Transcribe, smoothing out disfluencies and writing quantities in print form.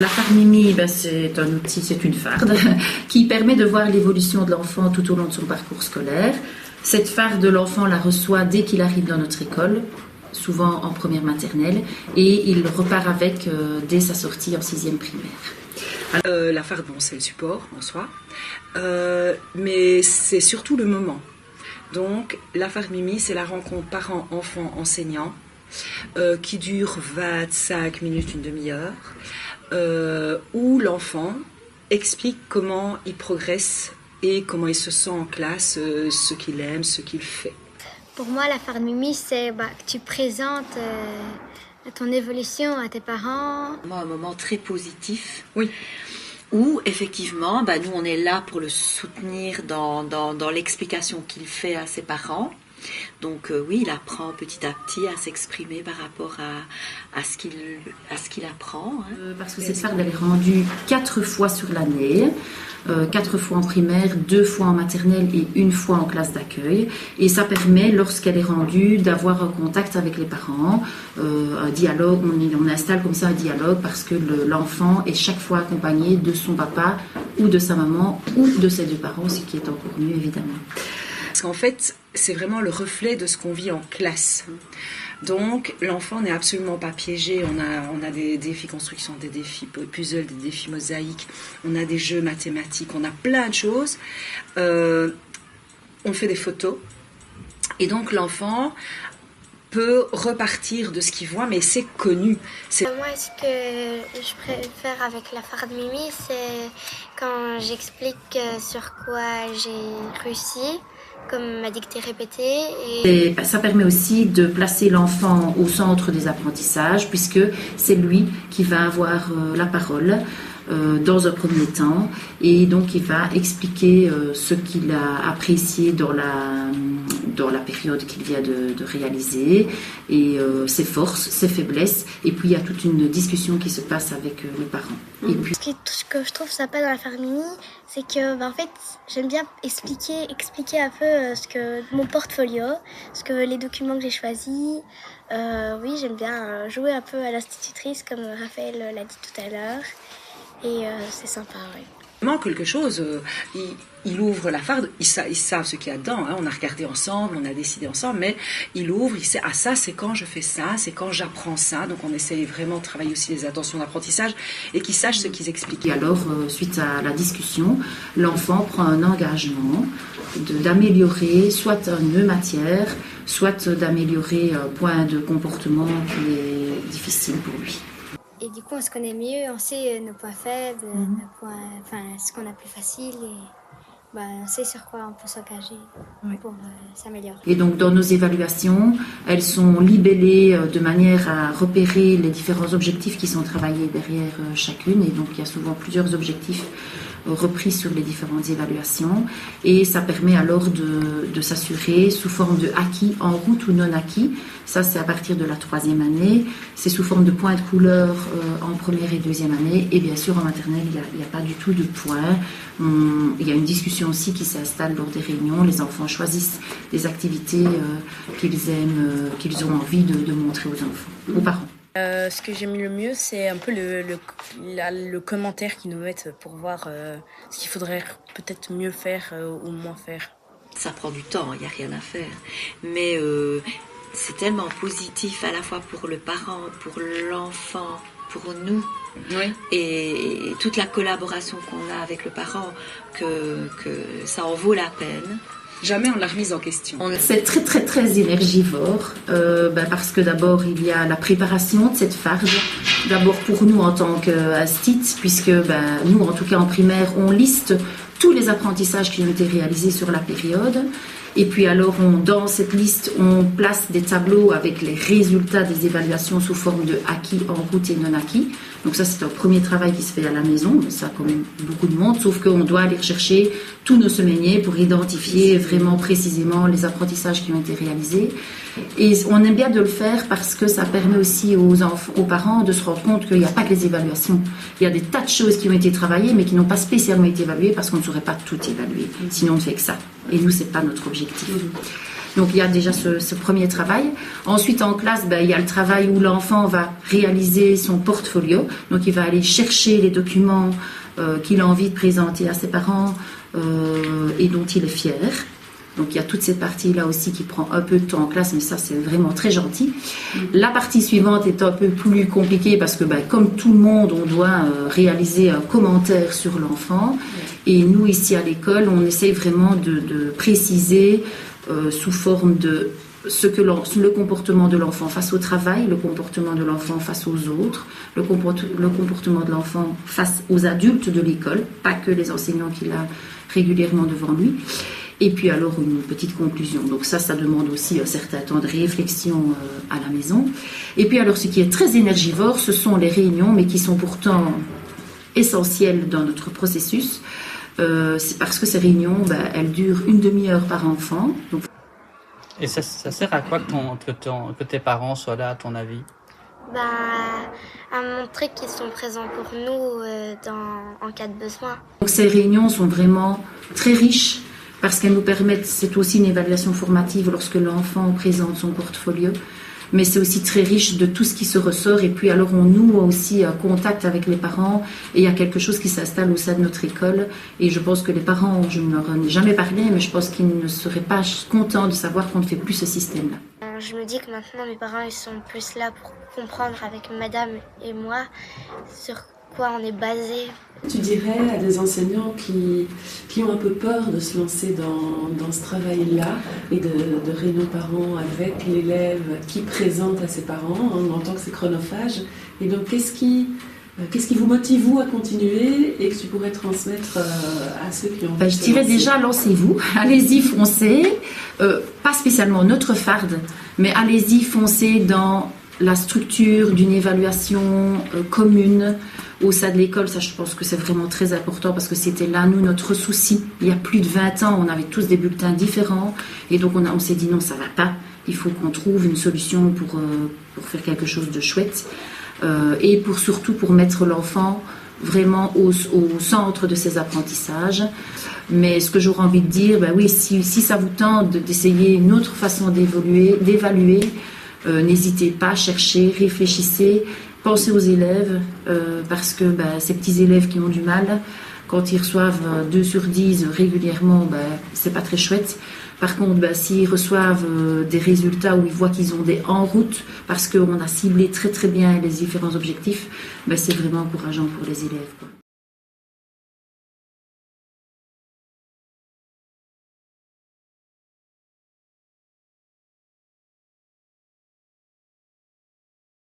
La farde Mimi, c'est un outil, c'est une farde qui permet de voir l'évolution de l'enfant tout au long de son parcours scolaire. Cette farde, l'enfant la reçoit dès qu'il arrive dans notre école, souvent en première maternelle, et il repart avec dès sa sortie en 6e primaire. La farde, c'est le support en soi, mais c'est surtout le moment. Donc, la farde Mimi, c'est la rencontre parents, enfants, enseignants, qui dure 25 minutes, une demi-heure, où l'enfant explique comment il progresse et comment il se sent en classe, ce qu'il aime, ce qu'il fait. Pour moi, la farde Mimi, c'est que tu présentes ton évolution à tes parents. Un moment très positif. Oui. Où, effectivement, nous, on est là pour le soutenir dans l'explication qu'il fait à ses parents. Donc oui, il apprend petit à petit à s'exprimer par rapport à ce qu'il apprend. Parce que cette farde, elle est rendue 4 fois sur l'année, 4 fois en primaire, 2 fois en maternelle et 1 fois en classe d'accueil. Et ça permet, lorsqu'elle est rendue, d'avoir un contact avec les parents, un dialogue. On installe comme ça un dialogue parce que l'enfant est chaque fois accompagné de son papa ou de sa maman ou de ses 2 parents, ce qui est encore mieux évidemment. Parce qu'en fait, c'est vraiment le reflet de ce qu'on vit en classe. Donc, l'enfant n'est absolument pas piégé. On a des défis construction, des défis puzzle, des défis mosaïques. On a des jeux mathématiques. On a plein de choses. On fait des photos. Et donc, l'enfant peut repartir de ce qu'il voit, mais c'est connu. Moi, ce que je préfère avec la farde Mimi, c'est quand j'explique sur quoi j'ai réussi, comme ma dictée répétée. Et ça permet aussi de placer l'enfant au centre des apprentissages, puisque c'est lui qui va avoir la parole dans un premier temps, et donc il va expliquer ce qu'il a apprécié dans la période qu'il vient de réaliser, et ses forces, ses faiblesses, et puis il y a toute une discussion qui se passe avec les parents. Et puis... Ce que je trouve sympa dans la farde Mimi, c'est que en fait, j'aime bien expliquer un peu mon portfolio, les documents que j'ai choisis. Oui, j'aime bien jouer un peu à l'institutrice, comme Raphaël l'a dit tout à l'heure. Et c'est sympa, oui. Vraiment quelque chose, il ouvre la farde, ils savent ce qu'il y a dedans, on a regardé ensemble, on a décidé ensemble, mais il ouvre, il sait, ça c'est quand je fais ça, c'est quand j'apprends ça, donc on essaye vraiment de travailler aussi les attentions d'apprentissage et qu'ils sachent ce qu'ils expliquent. Et alors, suite à la discussion, l'enfant prend un engagement d'améliorer soit une matière, soit d'améliorer un point de comportement qui est difficile pour lui. Et du coup, on se connaît mieux, on sait nos points faibles, ce qu'on a plus facile, et on sait sur quoi on peut s'engager pour s'améliorer. Et donc, dans nos évaluations, elles sont libellées de manière à repérer les différents objectifs qui sont travaillés derrière chacune. Et donc, il y a souvent plusieurs objectifs repris sur les différentes évaluations, et ça permet alors de s'assurer sous forme de acquis en route ou non acquis. Ça, c'est à partir de la 3e année. C'est sous forme de points de couleur en première et 2e année, et bien sûr en maternelle il n'y a pas du tout de points. Il y a une discussion aussi qui s'installe lors des réunions. Les enfants choisissent des activités qu'ils aiment, qu'ils ont envie de montrer aux enfants, aux parents. Ce que j'aime le mieux, c'est un peu le commentaire qu'ils nous mettent pour voir ce qu'il faudrait peut-être mieux faire ou moins faire. Ça prend du temps, il n'y a rien à faire. Mais c'est tellement positif à la fois pour le parent, pour l'enfant, pour nous. Oui. Et toute la collaboration qu'on a avec le parent, que ça en vaut la peine. Jamais on l'a remise en question. C'est très très très énergivore, parce que d'abord il y a la préparation de cette farde, d'abord pour nous en tant qu'institut, puisque nous en tout cas en primaire on liste tous les apprentissages qui ont été réalisés sur la période. Et puis alors, dans cette liste, on place des tableaux avec les résultats des évaluations sous forme de acquis en route et non acquis. Donc ça, c'est un premier travail qui se fait à la maison, ça comme beaucoup de monde, sauf qu'on doit aller rechercher tous nos semainiers pour identifier vraiment précisément les apprentissages qui ont été réalisés. Et on aime bien de le faire parce que ça permet aussi aux parents de se rendre compte qu'il n'y a pas que les évaluations. Il y a des tas de choses qui ont été travaillées, mais qui n'ont pas spécialement été évaluées parce qu'on ne saurait pas tout évaluer. Sinon, on ne fait que ça. Et nous, ce n'est pas notre objectif. Donc il y a déjà ce premier travail. Ensuite en classe, il y a le travail où l'enfant va réaliser son portfolio. Donc il va aller chercher les documents qu'il a envie de présenter à ses parents et dont il est fier. Donc il y a toute cette partie-là aussi qui prend un peu de temps en classe, mais ça c'est vraiment très gentil. La partie suivante est un peu plus compliquée parce que comme tout le monde, on doit réaliser un commentaire sur l'enfant. Et nous ici à l'école, on essaye vraiment de préciser sous forme de le comportement de l'enfant face au travail, le comportement de l'enfant face aux autres, le comportement de l'enfant face aux adultes de l'école, pas que les enseignants qu'il a régulièrement devant lui. Et puis alors une petite conclusion. Donc ça demande aussi un certain temps de réflexion à la maison. Et puis alors ce qui est très énergivore, ce sont les réunions, mais qui sont pourtant essentielles dans notre processus. C'est parce que ces réunions, elles durent une demi-heure par enfant. Donc... Et ça sert à quoi que tes parents soient là, à ton avis? À montrer qu'ils sont présents pour nous en cas de besoin. Donc ces réunions sont vraiment très riches parce qu'elles nous permettent, c'est aussi une évaluation formative lorsque l'enfant présente son portfolio, mais c'est aussi très riche de tout ce qui se ressort. Et puis alors on noue aussi un contact avec les parents et il y a quelque chose qui s'installe au sein de notre école. Et je pense que les parents, je ne leur en ai jamais parlé, mais je pense qu'ils ne seraient pas contents de savoir qu'on ne fait plus ce système-là. Je me dis que maintenant mes parents ils sont plus là pour comprendre avec madame et moi sur quoi on est basé. Tu dirais à des enseignants qui ont un peu peur de se lancer dans ce travail-là et de réunion parents avec l'élève qui présente à ses parents, on entend que c'est chronophage, et donc qu'est-ce qui vous motive vous à continuer et que tu pourrais transmettre à ceux qui ont je dirais déjà, lancez-vous, allez-y, foncez, pas spécialement notre farde, mais allez-y, foncez dans la structure d'une évaluation commune au sein de l'école. Ça, je pense que c'est vraiment très important parce que c'était là, nous, notre souci. Il y a plus de 20 ans, on avait tous des bulletins différents et donc on s'est dit non, ça va pas. Il faut qu'on trouve une solution pour faire quelque chose de chouette et surtout pour mettre l'enfant vraiment au centre de ses apprentissages. Mais ce que j'aurais envie de dire, oui, si ça vous tente d'essayer une autre façon d'évaluer, n'hésitez pas, cherchez, réfléchissez, pensez aux élèves, parce que ces petits élèves qui ont du mal, quand ils reçoivent 2 sur 10 régulièrement, c'est pas très chouette. Par contre, s'ils reçoivent des résultats où ils voient qu'ils ont des en route, parce qu'on a ciblé très très bien les différents objectifs, c'est vraiment encourageant pour les élèves, quoi.